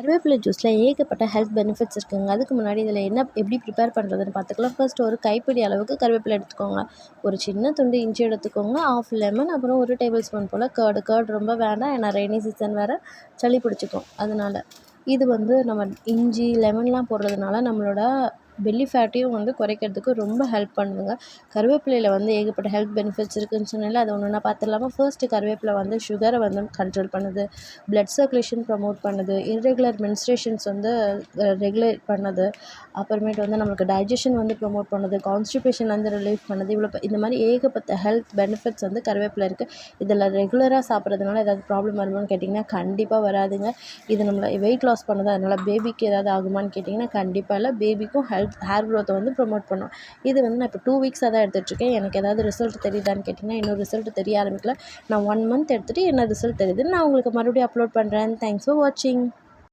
கருவேப்பிலை ஜூஸில் ஏகப்பட்ட health benefits இருக்குங்க. அதுக்கு முன்னாடி இதில் எப்படி ப்ரிப்பேர் பண்ணுறதுன்னு பார்த்துக்கலாம். ஃபர்ஸ்ட் ஒரு கைப்பிடி அளவுக்கு கருவேப்பிலை எடுத்துக்கோங்க. ஒரு சின்ன துண்டு இஞ்சி எடுத்துக்கோங்க. 1/2 லெமன், அப்புறம் 1 டேபிள் ஸ்பூன் போல் கர்ட் ரொம்ப வேண்டாம், ஏன்னா ரெய்னி சீசன் வேறு, சளி பிடிச்சிக்கும். அதனால் இது நம்ம இஞ்சி லெமன்லாம் போடுறதுனால நம்மளோட பெல்லி ஃபேட்டையும் குறைக்கிறதுக்கு ரொம்ப ஹெல்ப் பண்ணுதுங்க. கருவேப்பிலையில் ஏகப்பட்ட ஹெல்த் பெனிஃபிட்ஸ் இருக்குதுன்னு சொன்னால அது ஒன்று பார்த்துடலாமா. ஃபர்ஸ்ட்டு கருவேப்பிலை சுகரை கண்ட்ரோல் பண்ணுது, பிளட் சர்க்குலேஷன் ப்ரமோட் பண்ணுது, இர்ரெகுலர் மென்ஸ்ட்ரேஷன்ஸ் ரெகுலேட் பண்ணுது, அப்புறமேட்டு நம்மளுக்கு டைஜஷன் ப்ரமோட் பண்ணுது, கான்ஸ்டிபேஷன்லேருந்து ரிலீஃப் பண்ணுது. இந்த மாதிரி ஏகப்பட்ட ஹெல்த் பெனிஃபிட்ஸ் கருவேப்பிலை இருக்குது. இதில் ரெகுலராக சாப்பிட்றதுனால ஏதாவது ப்ராப்ளம் வருமானு கேட்டிங்கன்னா கண்டிப்பாக வராதுங்க. இது நம்மளை வெயிட் லாஸ் பண்ணுது, அதனால் பேபிக்கு ஏதாவது ஆகுமான்னு கேட்டிங்கன்னா கண்டிப்பாக இல்லை. பேபிக்கும் ஹேர் க்ரோத்தை ப்ரமோட் பண்ணும். இது நான் இப்போ 2 வீக்ஸாக தான் எடுத்துகிட்ருக்கேன். எனக்கு ஏதாவது ரிசல்ட் தெரியுதான்னு கேட்டிங்கன்னா இன்னும் ரிசல்ட் தெரிய ஆரம்பிக்கல. நான் 1 மந்த் எடுத்துகிட்டு என்ன ரிசல்ட் தெரியுதுன்னு நான் உங்களுக்கு மறுபடியும் அப்லோட் பண்ணுறேன். தேங்க்ஸ் ஃபார் வாட்சிங்.